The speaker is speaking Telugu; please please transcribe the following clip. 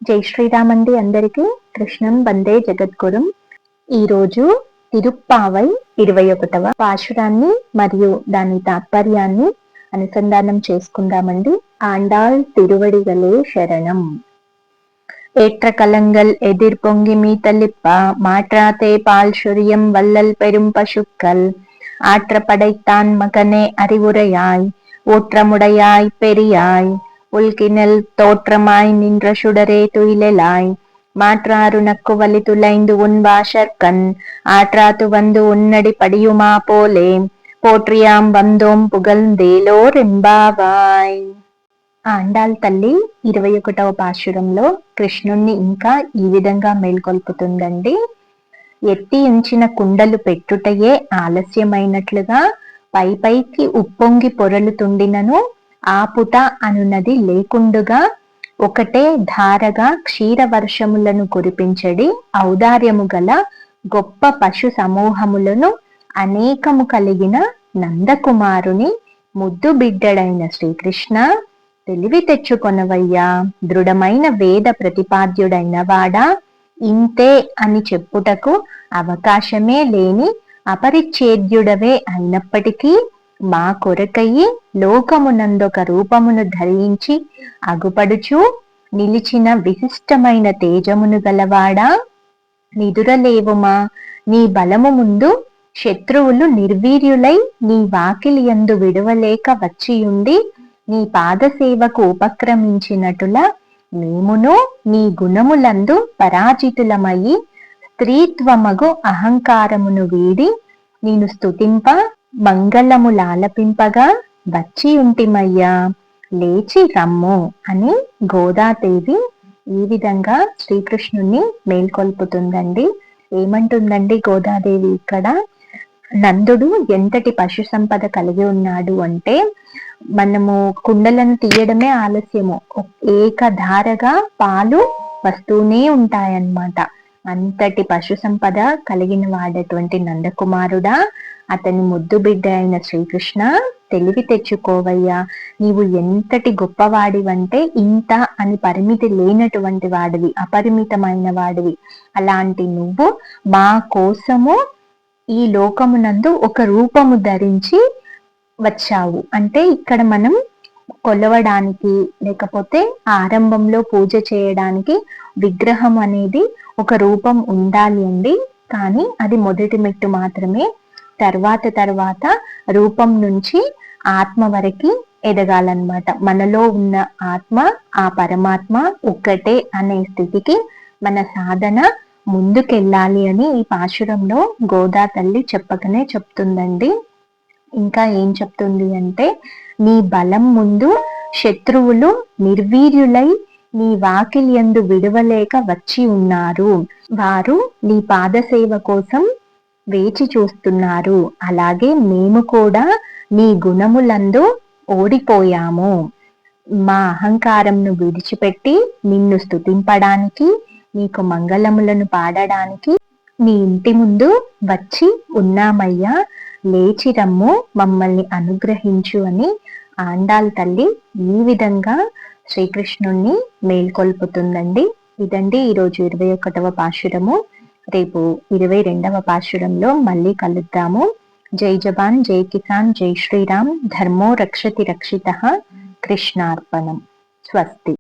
జై శ్రీరామ్ అండి అందరికీ. కృష్ణం వందే జగద్గురుం. ఈరోజు తిరుప్పావై 21వ పాశురాన్ని మరియు దాని తాత్పర్యాన్ని అనుసంధానం చేసుకుందామండి. ఆండాళ్ తిరువడిగలే శరణం. ஏற்ற கலங்கள் எதிர் பொங்கி மீத்தளிப்ப மாற்றாத்தே பால் சொரியம் வள்ளல் பெரும் பசுக்கள் ஆற்ற படைத்தான் மகனே அறிவுரையாய் ஊற்றமுடையாய் பெரியாய் உள்கிணல் தோற்றமாய் நின்ற சுடரே துயிலெலாய் மாற்றாறு நக்கு வலி துளைந்து உன் வாசற்கண் ஆற்றாத்து வந்து உன்னடி படியுமா போலே போற்றியாம் வந்தோம் புகழ்ந்தேలోర్ ఎంబావాయ్. ఆండాళ్ తల్లి 21వ పాశురంలో కృష్ణుణ్ణి ఇంకా ఈ విధంగా మేల్కొల్పుతుందండి. ఎత్తి ఉంచిన కుండలు పెట్టుటయే ఆలస్యమైనట్లుగా పైపైకి ఉప్పొంగి పొరలుతుండినను ఆపుట అనున్నది లేకుండుగా ఒకటే ధారగా క్షీర వర్షములను కురిపించడి ఔదార్యము గల గొప్ప పశు సమూహములను అనేకము కలిగిన నందకుమారుని ముద్దు బిడ్డడైన శ్రీకృష్ణ తెలివి తెచ్చుకొనవయ్యా, దృఢమైన వేద ప్రతిపాద్యుడైన వాడా, ఇంతే అని చెప్పుటకు అవకాశమే లేని అపరిచ్ఛేద్యుడవే అయినప్పటికీ మా కొరకయి లోకమునందొక రూపమును ధరించి అగుపడుచు నిలిచిన విశిష్టమైన తేజమును గలవాడా, నిదురలేవుమా, నీ బలము ముందు శత్రువులు నిర్వీర్యులై నీ వాకిలి యందు విడవలేక వచ్చియుండి నీ పాదసేవకు ఉపక్రమించినటుల మేమును నీ గుణములందు పరాజితులమయ్యి స్త్రీత్వమగు అహంకారమును వీడి నేను స్తుతింప మంగళములాలపింపగా వచ్చియుంటిమయ్యా, లేచి రమ్ము అని గోదాదేవి ఈ విధంగా శ్రీకృష్ణుణ్ణి మేల్కొల్పుతుందండి. ఏమంటుందండి గోదాదేవి ఇక్కడ? నందుడు ఎంతటి పశు సంపద కలిగి ఉన్నాడు అంటే, మనము కుండలను తీయడమే ఆలస్యము, ఏకధారగా పాలు వస్తూనే ఉంటాయన్నమాట. అంతటి పశు సంపద కలిగిన వాడటువంటి నందకుమారుడా, అతని ముద్దు బిడ్డ అయిన శ్రీకృష్ణ, తెలివి తెచ్చుకోవయ్యా, నీవు ఎంతటి గొప్పవాడివంటే ఇంత అని పరిమితి లేనటువంటి వాడివి, అపరిమితమైన వాడివి. అలాంటి నువ్వు మా కోసము ఈ లోకమునందు ఒక రూపము ధరించి వచ్చావు. అంటే ఇక్కడ మనం కొలవడానికి, లేకపోతే ఆరంభంలో పూజ చేయడానికి విగ్రహం అనేది ఒక రూపం ఉండాలి అండి. కానీ అది మొదటి మెట్టు మాత్రమే. తర్వాత రూపం నుంచి ఆత్మ వరకు ఎదగాలన్నమాట. మనలో ఉన్న ఆత్మ, ఆ పరమాత్మ ఒక్కటే అనే స్థితికి మన సాధన ముందుకెళ్ళాలి అని ఈ పాశురంలో గోదా తల్లి చెప్పకనే చెప్తుందండి. ఇంకా ఏం చెప్తుంది అంటే, నీ బలం ముందు శత్రువులు నిర్వీర్యులై నీ వాకిలి యందు విడవలేక వచ్చి ఉన్నారు. వారు నీ పాదసేవ కోసం వేచి చూస్తున్నారు. అలాగే మేము కూడా నీ గుణములందు ఓడిపోయాము. మా అహంకారంను విడిచిపెట్టి నిన్ను స్తుతింపడానికి, నీకు మంగళములను పాడడానికి నీ ఇంటి ముందు వచ్చి ఉన్నామయ్యా, లేచి రమ్ము, మమ్మల్ని అనుగ్రహించు అని ఆండాళ్ తల్లి ఈ విధంగా శ్రీకృష్ణుణ్ణి మేల్కొల్పుతుందండి. ఇదండి ఈరోజు 21వ పాశురము. రేపు 22వ పాశురంలో మళ్ళీ కలుద్దాము. జై జవాన్, జై కిసాన్, జై శ్రీరామ్. ధర్మో రక్షతి రక్షితః. కృష్ణార్పణం. స్వస్తి.